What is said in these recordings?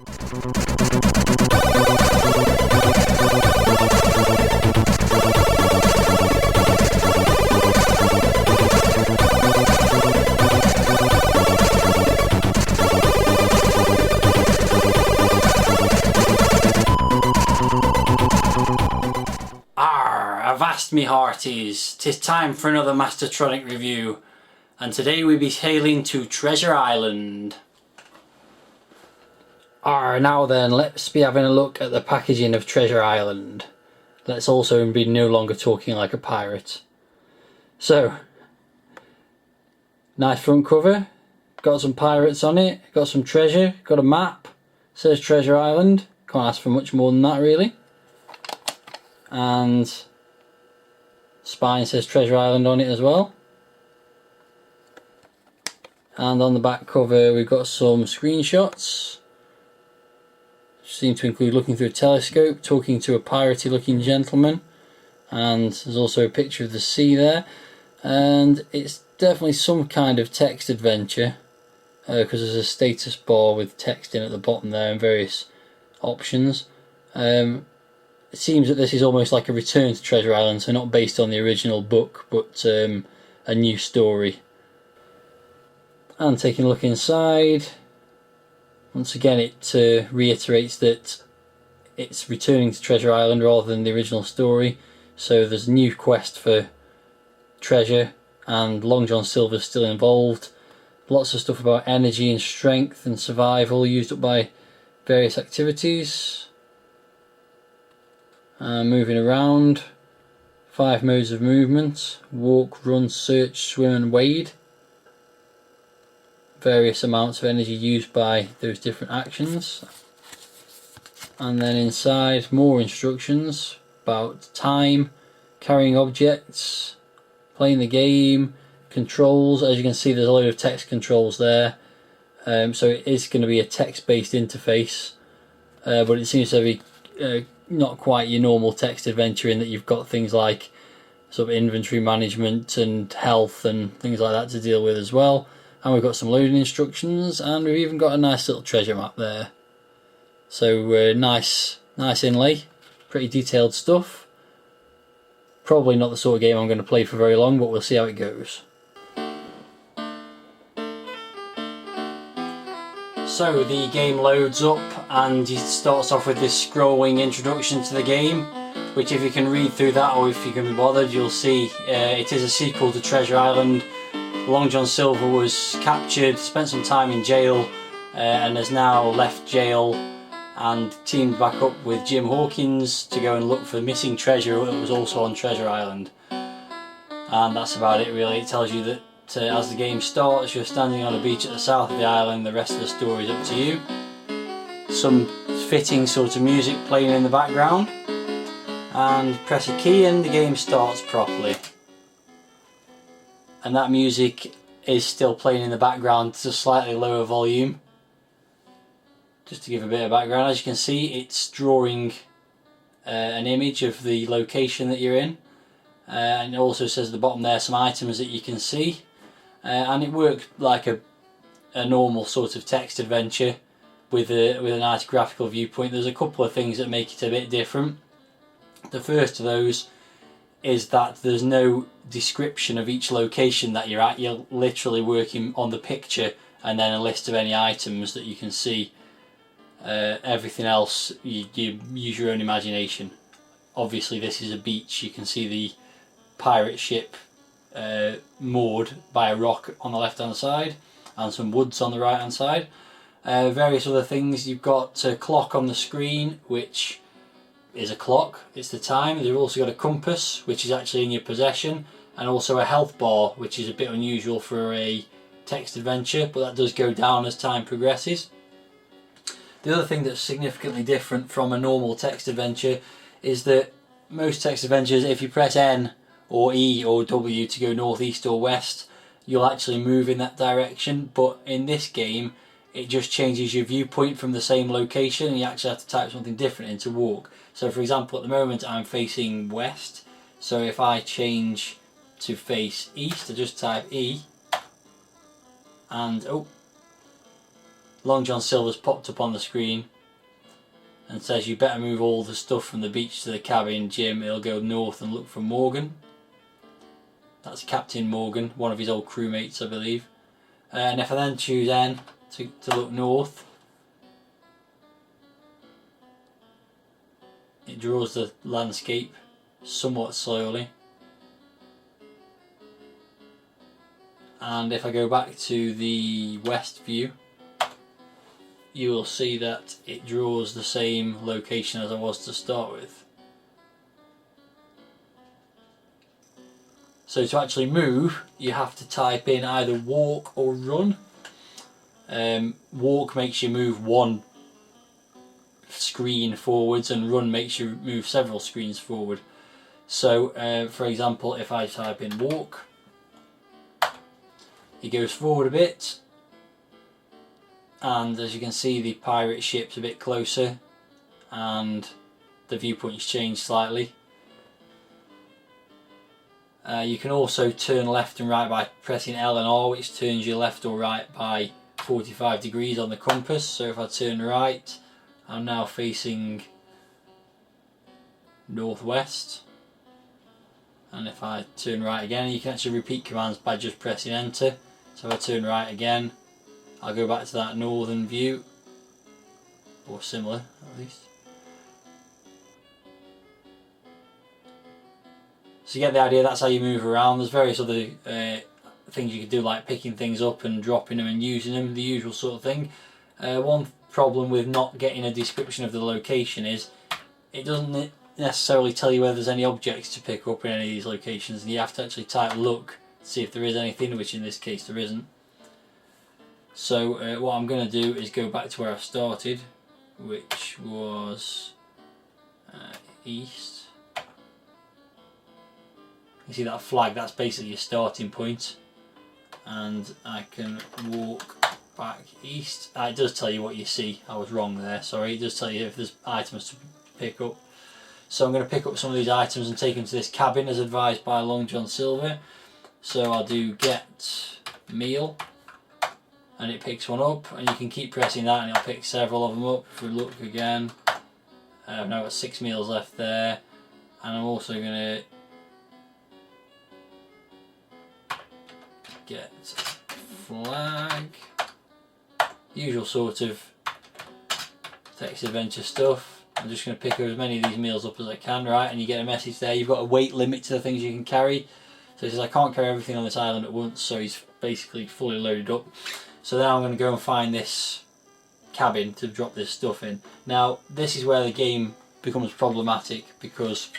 Avast me hearties, 'tis time for another Mastertronic review, and today we be sailing to Treasure Island. Now then, let's be having a look at the packaging of Treasure Island. Let's also be no longer talking like a pirate. So, nice front cover, got some pirates on it, got some treasure, got a map, says Treasure Island, can't ask for much more than that really. And spine says Treasure Island on it as well. And on the back cover we've got some screenshots. Seem to include looking through a telescope, talking to a piratey looking gentleman, and there's also a picture of the sea there. And it's definitely some kind of text adventure, because there's a status bar with text in at the bottom there and various options. It seems that this is almost like a return to Treasure Island, so not based on the original book, but a new story. And taking a look inside, once again it reiterates that it's returning to Treasure Island rather than the original story. So there's a new quest for treasure, and Long John Silver's still involved. Lots of stuff about energy and strength and survival used up by various activities. Moving around, 5 modes of movement: walk, run, search, swim and wade. Various amounts of energy used by those different actions. And then inside, more instructions about time, carrying objects, playing the game, controls. As you can see, there's a load of text controls there. So it is going to be a text-based interface, but it seems to be not quite your normal text adventure in that you've got things like sort of inventory management and health and things like that to deal with as well. And we've got some loading instructions, and we've even got a nice little treasure map there. So nice inlay, pretty detailed stuff. Probably not the sort of game I'm going to play for very long, but we'll see how it goes. So the game loads up and it starts off with this scrolling introduction to the game, which if you can read through that, or if you can be bothered, you'll see it is a sequel to Treasure Island. Long John Silver was captured, spent some time in jail, and has now left jail and teamed back up with Jim Hawkins to go and look for missing treasure that was also on Treasure Island. And that's about it really. It tells you that as the game starts, you're standing on a beach at the south of the island. The rest of the story is up to you. Some fitting sort of music playing in the background, and press a key and the game starts properly. And that music is still playing in the background to a slightly lower volume. Just to give a bit of background, as you can see, it's drawing an image of the location that you're in, and it also says at the bottom there some items that you can see. And it worked like a normal sort of text adventure with a nice graphical viewpoint. There's a couple of things that make it a bit different. The first of those is that there's no description of each location that you're at. You're literally working on the picture and then a list of any items that you can see. Everything else, you use your own imagination. Obviously this is a beach. You can see the pirate ship moored by a rock on the left hand side and some woods on the right hand side. Various other things. You've got a clock on the screen, which is a clock, it's the time. They've also got a compass, which is actually in your possession, and also a health bar, which is a bit unusual for a text adventure, but that does go down as time progresses. The other thing that's significantly different from a normal text adventure is that most text adventures, if you press N or E or W to go north, east or west, you'll actually move in that direction. But in this game, it just changes your viewpoint from the same location, and you actually have to type something different in to walk. So for example, at the moment I'm facing west, so if I change to face east, I just type E, and Long John Silver's popped up on the screen and says you better move all the stuff from the beach to the cabin, Jim. He'll go north and look for Morgan. That's Captain Morgan, one of his old crewmates, I believe. And if I then choose N to look north, it draws the landscape somewhat slowly. And if I go back to the west view, you will see that it draws the same location as I was to start with. So to actually move, you have to type in either walk or run. Walk makes you move one screen forwards, and run makes you move several screens forward. So for example, if I type in walk, it goes forward a bit, and as you can see the pirate ship's a bit closer and the viewpoint's changed slightly. You can also turn left and right by pressing L and R, which turns you left or right by 45 degrees on the compass. So if I turn right, I'm now facing northwest, and if I turn right again, you can actually repeat commands by just pressing enter. So if I turn right again, I'll go back to that northern view, or similar at least. So you get the idea, that's how you move around. There's various other things you can do, like picking things up and dropping them and using them, the usual sort of thing. One problem with not getting a description of the location is it doesn't necessarily tell you whether there's any objects to pick up in any of these locations, and you have to actually type look to see if there is anything, which in this case there isn't. So what I'm going to do is go back to where I started, which was east. You see that flag, that's basically your starting point, and I can walk back east. It does tell you what you see, I was wrong there, sorry. It does tell you if there's items to pick up. So I'm going to pick up some of these items and take them to this cabin as advised by Long John Silver. So I'll do get meal, and it picks one up, and you can keep pressing that and it'll pick several of them up. If we look again, I've now got 6 meals left there, and I'm also going to get flag, usual sort of text adventure stuff. I'm just going to pick up as many of these meals up as I can, right? And you get a message there, you've got a weight limit to the things you can carry. So it says I can't carry everything on this island at once, so he's basically fully loaded up. So now I'm going to go and find this cabin to drop this stuff in. Now this is where the game becomes problematic, because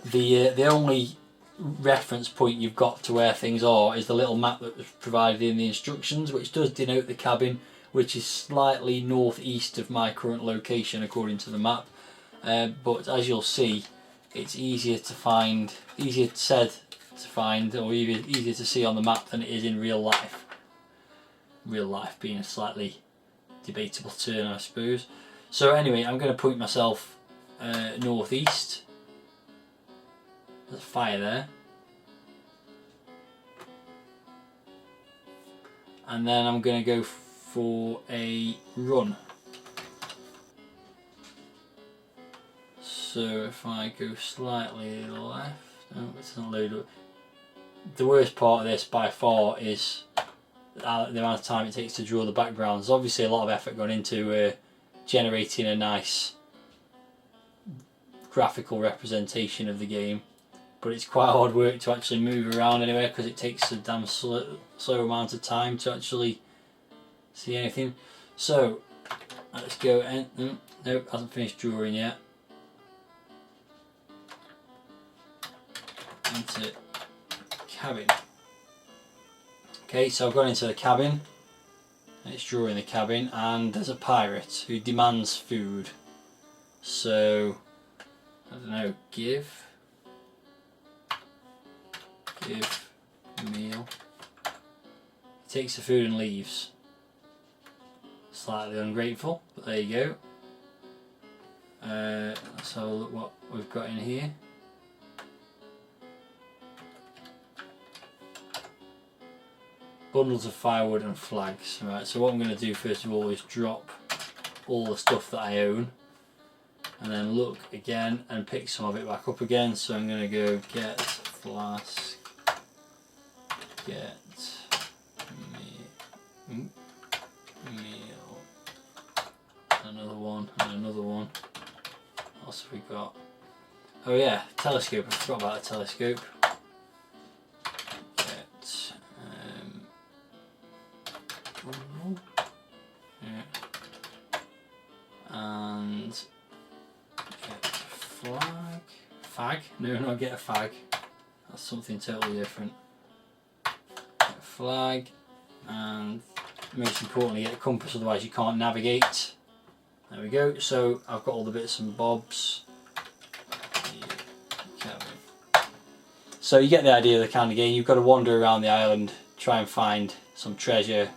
the only reference point you've got to where things are is the little map that was provided in the instructions, which does denote the cabin, which is slightly northeast of my current location according to the map. But as you'll see, it's easier to find, easier said to find, or even easier to see on the map than it is in real life. Real life being a slightly debatable term, I suppose. So anyway, I'm going to point myself northeast. There's a fire there. And then I'm going to go for a run. So if I go slightly left, no, it doesn't load up. The worst part of this by far is the amount of time it takes to draw the backgrounds. Obviously a lot of effort gone into generating a nice graphical representation of the game, but it's quite hard work to actually move around anywhere because it takes a damn slow amount of time to actually see anything. So let's go, nope, hasn't finished drawing yet. Into cabin. Okay, so I've gone into the cabin, and it's drawing the cabin, and there's a pirate who demands food. So, I don't know, give meal. He takes the food and leaves. Slightly ungrateful, but there you go. Let's have a look what we've got in here. bundles of firewood and flags. Right, so what I'm going to do first of all is drop all the stuff that I own, and then look again and pick some of it back up again. So I'm going to go get flask, get meal, another one, and another one. What else have we got? Oh yeah, telescope. I forgot about the telescope. Get yeah. And get flag. Fag? No, not get a fag. That's something totally different. Get a flag, and most importantly, get a compass. Otherwise, you can't navigate. There we go. So I've got all the bits and bobs. So you get the idea of the kind of game. You've got to wander around the island, try and find some treasure,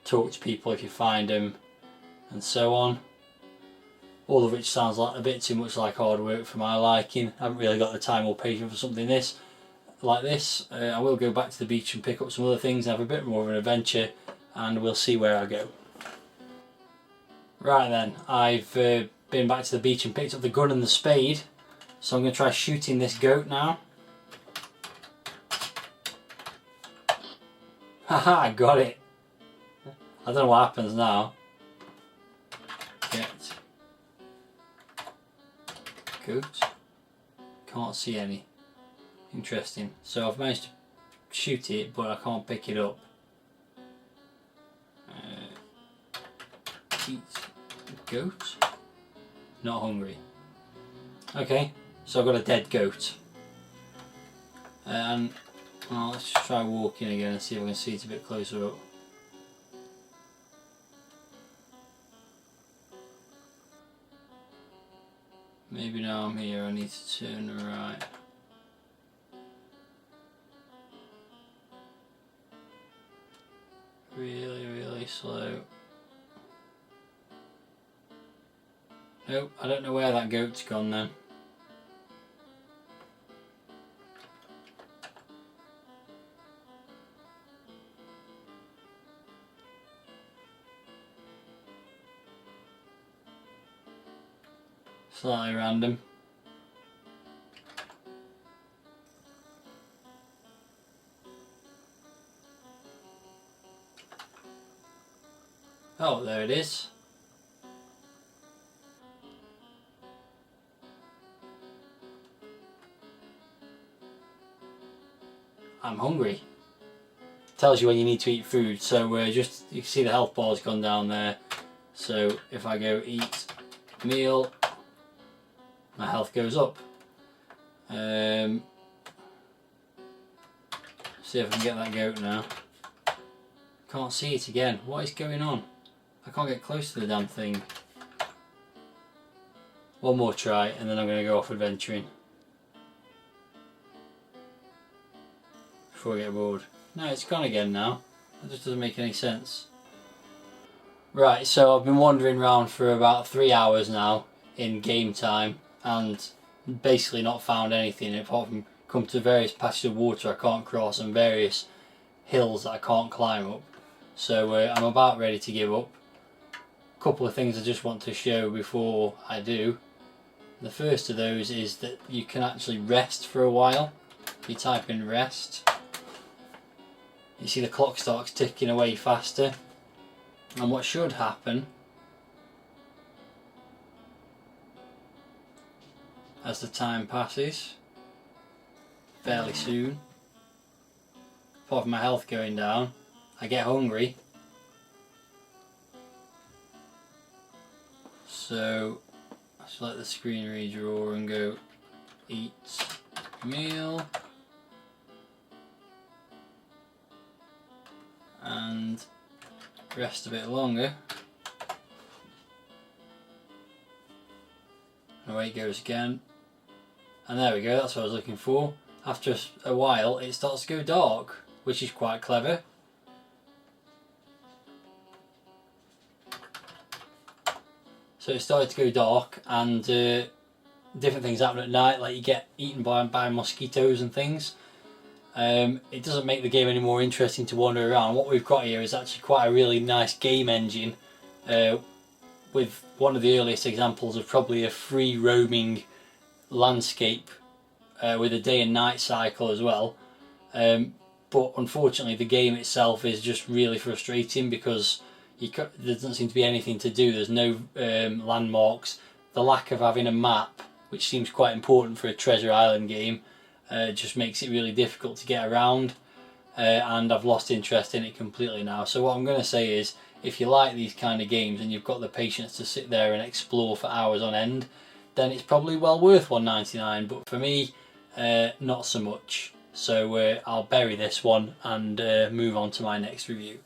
talk to people if you find them, and so on. All of which sounds like a bit too much like hard work for my liking. I haven't really got the time or patience for something like this. I will go back to the beach and pick up some other things and have a bit more of an adventure, and we'll see where I go. Right then, I've been back to the beach and picked up the gun and the spade, so I'm going to try shooting this goat now. Haha, I got it. I don't know what happens now. Get goat. Can't see any. Interesting. So I've managed to shoot it, but I can't pick it up. Eat goat. Not hungry. Okay, so I've got a dead goat. And well, let's just try walking again and see if I can see it a bit closer up. Maybe now I'm here I need to turn right. Really, really slow. Nope, I don't know where that goat's gone then. Slightly random. Oh, there it is. I'm hungry. Tells you when you need to eat food. So just you can see the health bar's gone down there. So if I go eat meal, my health goes up. See if I can get that goat now. Can't see it again. What is going on? I can't get close to the damn thing. One more try and then I'm going to go off adventuring. Before I get bored. No, it's gone again now. That just doesn't make any sense. Right, so I've been wandering around for about 3 hours now in game time and basically not found anything apart from come to various patches of water I can't cross and various hills that I can't climb up. So I'm about ready to give up. A couple of things I just want to show before I do. The first of those is that you can actually rest for a while. If you type in rest, you see the clock starts ticking away faster. And what should happen as the time passes, fairly soon, apart from my health going down, I get hungry. So I just let the screen redraw and go eat meal. And rest a bit longer. And away it goes again. And there we go, that's what I was looking for. After a while it starts to go dark, which is quite clever. So it started to go dark and different things happen at night, like you get eaten by mosquitoes and things. It doesn't make the game any more interesting to wander around. What we've got here is actually quite a really nice game engine, with one of the earliest examples of probably a free roaming landscape with a day and night cycle as well. But unfortunately the game itself is just really frustrating because there doesn't seem to be anything to do. There's no landmarks. The lack of having a map, which seems quite important for a Treasure Island game, just makes it really difficult to get around, and I've lost interest in it completely now. So what I'm going to say is, if you like these kind of games and you've got the patience to sit there and explore for hours on end, then it's probably well worth $1.99, but for me, not so much. So I'll bury this one and move on to my next review.